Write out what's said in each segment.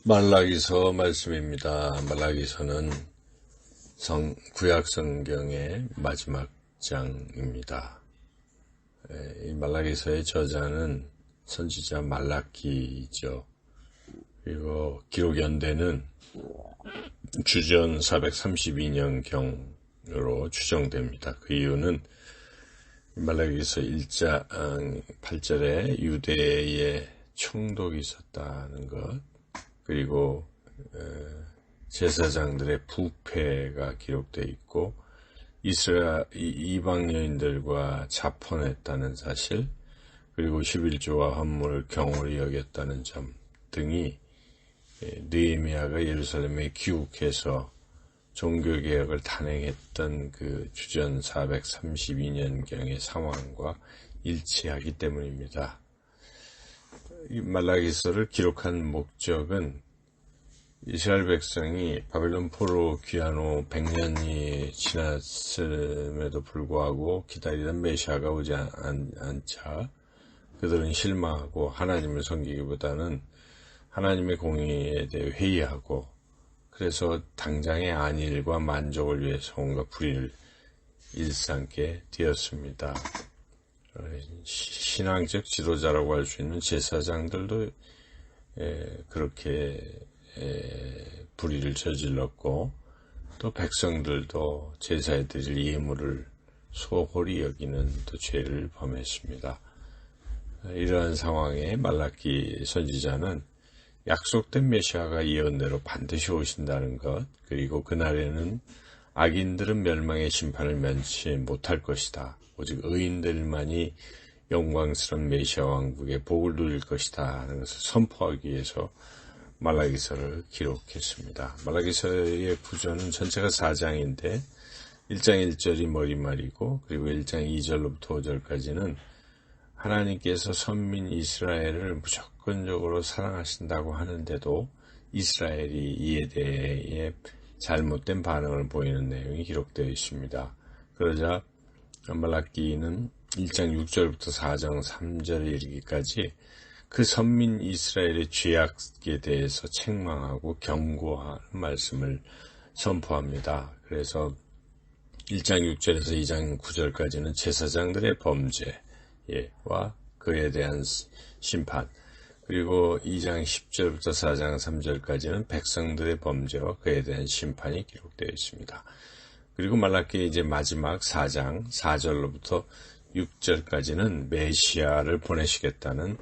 말라기서 말씀입니다. 말라기서는 구약 성경의 마지막 장입니다. 이 말라기서의 저자는 선지자 말라기죠. 그리고 기록 연대는 주전 432년경으로 추정됩니다. 그 이유는 말라기서 1장 8절에 유대에 총독이 있었다는 것, 그리고 제사장들의 부패가 기록되어 있고 이방 여인들과 자폰했다는 사실, 그리고 11조와 헌물을 경홀히 여겼다는 점 등이 느헤미야가 예루살렘에 귀국해서 종교개혁을 단행했던 그 주전 432년경의 상황과 일치하기 때문입니다. 이 말라기서를 기록한 목적은 이스라엘 백성이 바벨론 포로 귀환 후 100년이 지났음에도 불구하고 기다리던 메시아가 오지 않자 그들은 실망하고 하나님을 섬기기보다는 하나님의 공의에 대해 회의하고, 그래서 당장의 안일과 만족을 위해서 온갖 불의를 일삼게 되었습니다. 신앙적 지도자라고 할 수 있는 제사장들도 그렇게 불의를 저질렀고, 또 백성들도 제사에 드릴 예물을 소홀히 여기는 또 죄를 범했습니다. 이러한 상황에 말라기 선지자는 약속된 메시아가 예언대로 반드시 오신다는 것, 그리고 그날에는 악인들은 멸망의 심판을 면치 못할 것이다, 오직 의인들만이 영광스러운 메시아 왕국의 복을 누릴 것이다 하는 것을 선포하기 위해서 말라기서를 기록했습니다. 말라기서의 구조는 전체가 4장인데 1장 1절이 머리말이고, 그리고 1장 2절로부터 5절까지는 하나님께서 선민 이스라엘을 무조건적으로 사랑하신다고 하는데도 이스라엘이 이에 대해 잘못된 반응을 보이는 내용이 기록되어 있습니다. 그러자 말라기는 1장 6절부터 4장 3절에 이르기까지 그 선민 이스라엘의 죄악에 대해서 책망하고 경고하는 말씀을 선포합니다. 그래서 1장 6절에서 2장 9절까지는 제사장들의 범죄와 그에 대한 심판, 그리고 2장 10절부터 4장 3절까지는 백성들의 범죄와 그에 대한 심판이 기록되어 있습니다. 그리고 말라기의 이제 마지막 4장 4절로부터 6절까지는 메시아를 보내시겠다는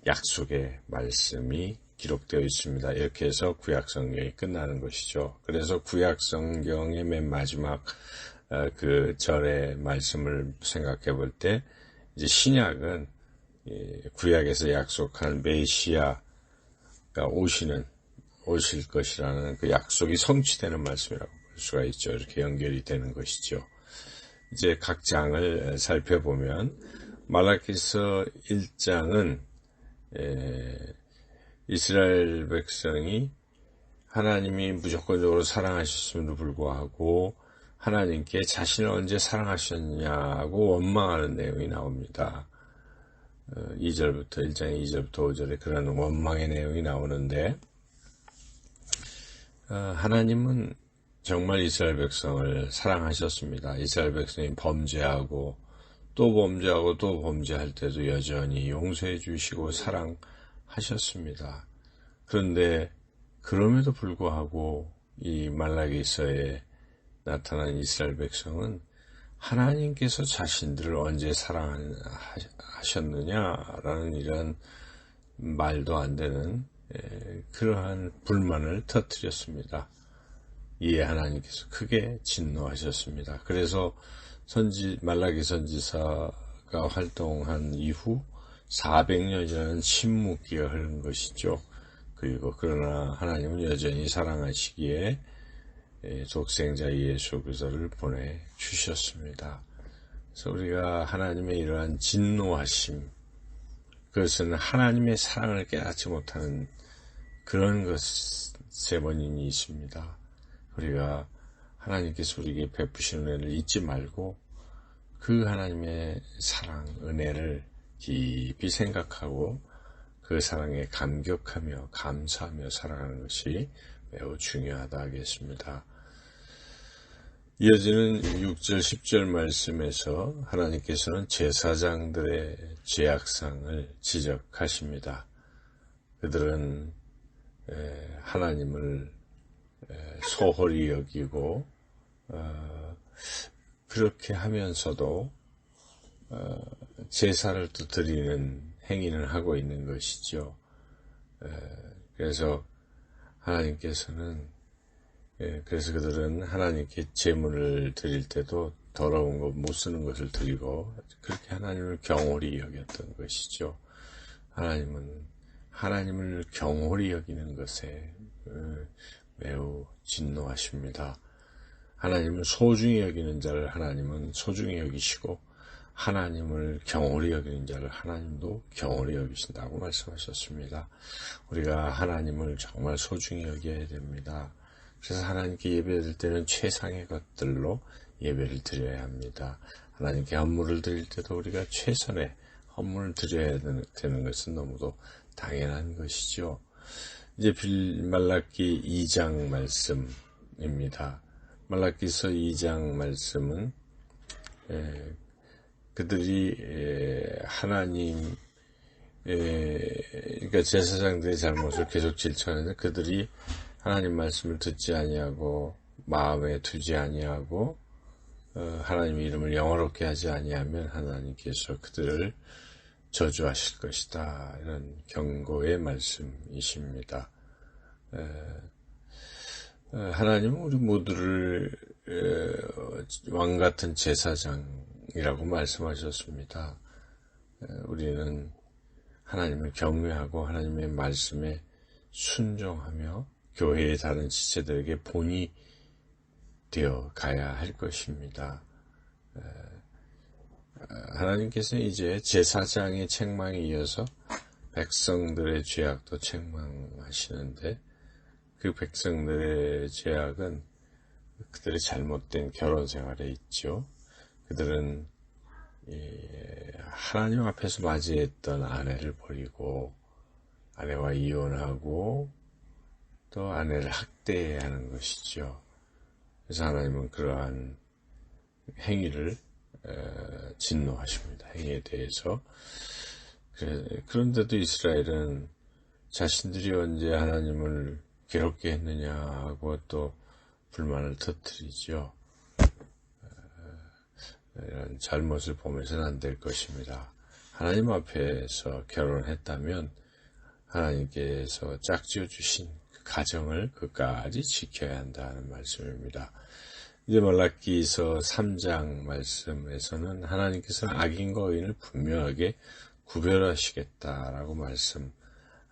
약속의 말씀이 기록되어 있습니다. 이렇게 해서 구약 성경이 끝나는 것이죠. 그래서 구약 성경의 맨 마지막 그 절의 말씀을 생각해 볼 때, 이제 신약은 구약에서 약속한 메시아가 오실 것이라는 그 약속이 성취되는 말씀이라고 볼 수가 있죠. 이렇게 연결이 되는 것이죠. 이제 각 장을 살펴보면 말라기서 1장은 이스라엘 백성이 하나님이 무조건적으로 사랑하셨음에도 불구하고 하나님께 자신을 언제 사랑하셨냐고 원망하는 내용이 나옵니다. 2절부터 1장 2절부터 5절에 그런 원망의 내용이 나오는데, 하나님은 정말 이스라엘 백성을 사랑하셨습니다. 이스라엘 백성이 범죄하고 또 범죄하고 또 범죄할 때도 여전히 용서해 주시고 사랑하셨습니다. 그런데 그럼에도 불구하고 이 말라기서에 나타난 이스라엘 백성은 하나님께서 자신들을 언제 사랑하셨느냐라는 이런 말도 안 되는 그러한 불만을 터뜨렸습니다. 이에 하나님께서 크게 진노하셨습니다. 그래서 말라기 선지사가 활동한 이후 400년이라는 침묵기가 흐른 것이죠. 그리고 그러나 하나님은 여전히 사랑하시기에 독생자 예수 그리스도를 보내주셨습니다. 그래서 우리가 하나님의 이러한 진노하심, 그것은 하나님의 사랑을 깨닫지 못하는 그런 것의 원인이 있습니다. 우리가 하나님께서 우리에게 베푸시는 은혜를 잊지 말고 그 하나님의 사랑, 은혜를 깊이 생각하고 그 사랑에 감격하며 감사하며 살아가는 것이 매우 중요하다 하겠습니다. 이어지는 6절 10절 말씀에서 하나님께서는 제사장들의 죄악상을 지적하십니다. 그들은 하나님을 소홀히 여기고 그렇게 하면서도 제사를 또 드리는 행위는 하고 있는 것이죠. 그래서 하나님께서는 그래서 그들은 하나님께 제물을 드릴 때도 더러운 것 못 쓰는 것을 드리고 그렇게 하나님을 경홀히 여겼던 것이죠. 하나님은 하나님을 경홀히 여기는 것에 매우 진노하십니다. 하나님을 소중히 여기는 자를 하나님은 소중히 여기시고 하나님을 경홀히 여기는 자를 하나님도 경홀히 여기신다고 말씀하셨습니다. 우리가 하나님을 정말 소중히 여겨야 됩니다. 그래서 하나님께 예배드릴 때는 최상의 것들로 예배를 드려야 합니다. 하나님께 헌물을 드릴 때도 우리가 최선의 헌물을 드려야 되는 것은 너무도 당연한 것이죠. 이제 말라기 2장 말씀입니다. 말라기서 2장 말씀은 그들이 하나님 그러니까 제사장들의 잘못을 계속 질책하는데 그들이 하나님 말씀을 듣지 아니하고 마음에 두지 아니하고 하나님의 이름을 영화롭게 하지 아니하면 하나님께서 그들을 저주하실 것이다. 이런 경고의 말씀이십니다. 하나님은 우리 모두를 왕같은 제사장이라고 말씀하셨습니다. 우리는 하나님을 경외하고 하나님의 말씀에 순종하며 교회의 다른 지체들에게 본이 되어 가야 할 것입니다. 하나님께서는 이제 제사장의 책망에 이어서 백성들의 죄악도 책망하시는데 그 백성들의 죄악은 그들의 잘못된 결혼 생활에 있죠. 그들은 하나님 앞에서 맞이했던 아내를 버리고 아내와 이혼하고 또 아내를 학대하는 것이죠. 그래서 하나님은 그러한 행위를 진노하십니다. 행위에 대해서. 그런데도 이스라엘은 자신들이 언제 하나님을 괴롭게 했느냐 하고 또 불만을 터뜨리죠. 이런 잘못을 보면서는 안 될 것입니다. 하나님 앞에서 결혼했다면 하나님께서 짝지어 주신 그 가정을 끝까지 지켜야 한다는 말씀입니다. 이제 말라기서 3장 말씀에서는 하나님께서는 악인과 의인을 분명하게 구별하시겠다라고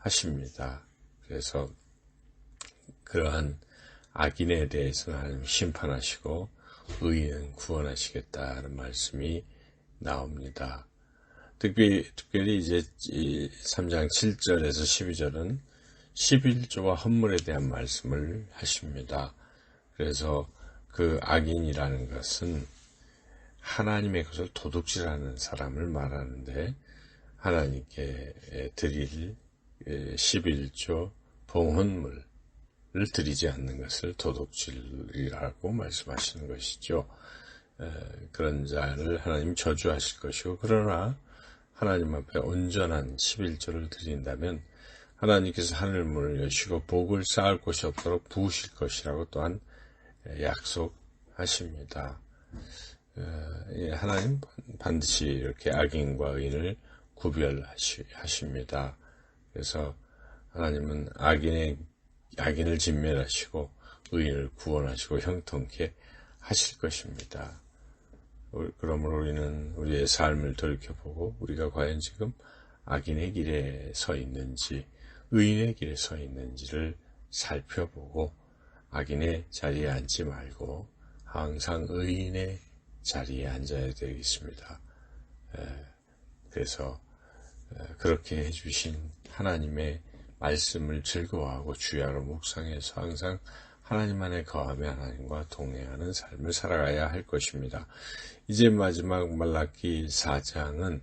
말씀하십니다. 그래서 그러한 악인에 대해서는 하나님 심판하시고 의인은 구원하시겠다는 말씀이 나옵니다. 특별히 이제 3장 7절에서 12절은 11조와 헌물에 대한 말씀을 하십니다. 그래서 그 악인이라는 것은 하나님의 것을 도둑질하는 사람을 말하는데 하나님께 드릴 11조 봉헌물을 드리지 않는 것을 도둑질이라고 말씀하시는 것이죠. 그런 자를 하나님 저주하실 것이고 그러나 하나님 앞에 온전한 11조를 드린다면 하나님께서 하늘문을 여시고 복을 쌓을 곳이 없도록 부으실 것이라고 또한 약속하십니다. 하나님 반드시 이렇게 악인과 의인을 구별하십니다. 그래서 하나님은 악인을 진멸하시고 의인을 구원하시고 형통케 하실 것입니다. 그러므로 우리는 우리의 삶을 돌이켜보고 우리가 과연 지금 악인의 길에 서 있는지 의인의 길에 서 있는지를 살펴보고 악인의 자리에 앉지 말고 항상 의인의 자리에 앉아야 되겠습니다. 그래서 그렇게 해주신 하나님의 말씀을 즐거워하고 주야로 묵상해서 항상 하나님 안에 거하며 하나님과 동행하는 삶을 살아가야 할 것입니다. 이제 마지막 말라기 4장은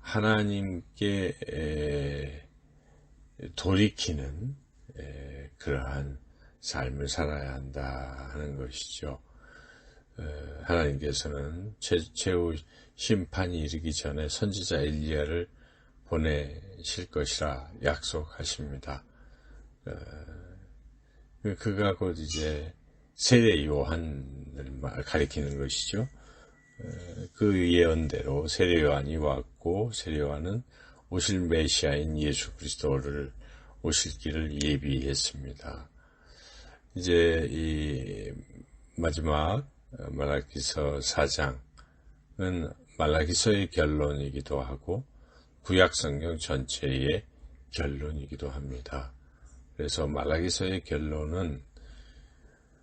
하나님께 돌이키는 그러한 삶을 살아야 한다 하는 것이죠. 하나님께서는 최후 심판이 이르기 전에 선지자 엘리야를 보내실 것이라 약속하십니다. 그가 곧 이제 세례 요한을 가리키는 것이죠. 그 예언대로 세례 요한이 왔고, 세례 요한은 오실 메시아인 예수 그리스도를 오실 길을 예비했습니다. 이제 이 마지막 말라기서 4장은 말라기서의 결론이기도 하고 구약 성경 전체의 결론이기도 합니다. 그래서 말라기서의 결론은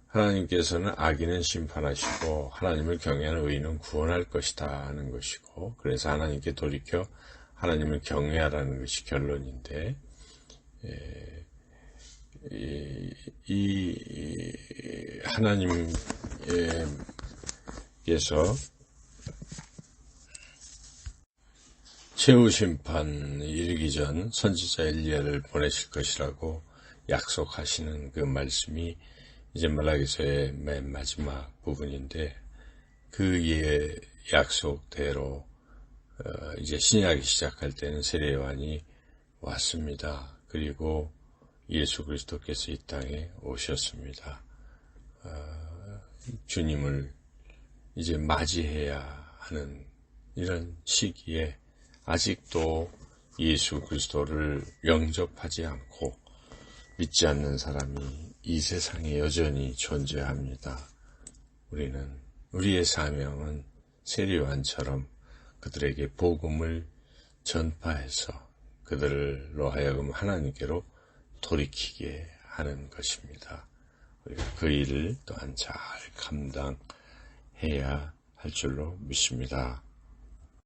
하나님께서는 악인은 심판하시고 하나님을 경외하는 의인은 구원할 것이다 하는 것이고, 그래서 하나님께 돌이켜 하나님을 경외하라는 것이 결론인데, 이 하나님께서 최후 심판 이르기 전 선지자 엘리야를 보내실 것이라고 약속하시는 그 말씀이 이제 말라기서의 맨 마지막 부분인데, 그 약속대로 이제 신약이 시작할 때는 세례 요한이 왔습니다. 그리고 예수 그리스도께서 이 땅에 오셨습니다. 주님을 이제 맞이해야 하는 이런 시기에 아직도 예수 그리스도를 영접하지 않고 믿지 않는 사람이 이 세상에 여전히 존재합니다. 우리의 사명은 세례 요한처럼 그들에게 복음을 전파해서 그들로 하여금 하나님께로 돌이키게 하는 것입니다. 우리가 그 일을 또한 잘 감당해야 할 줄로 믿습니다.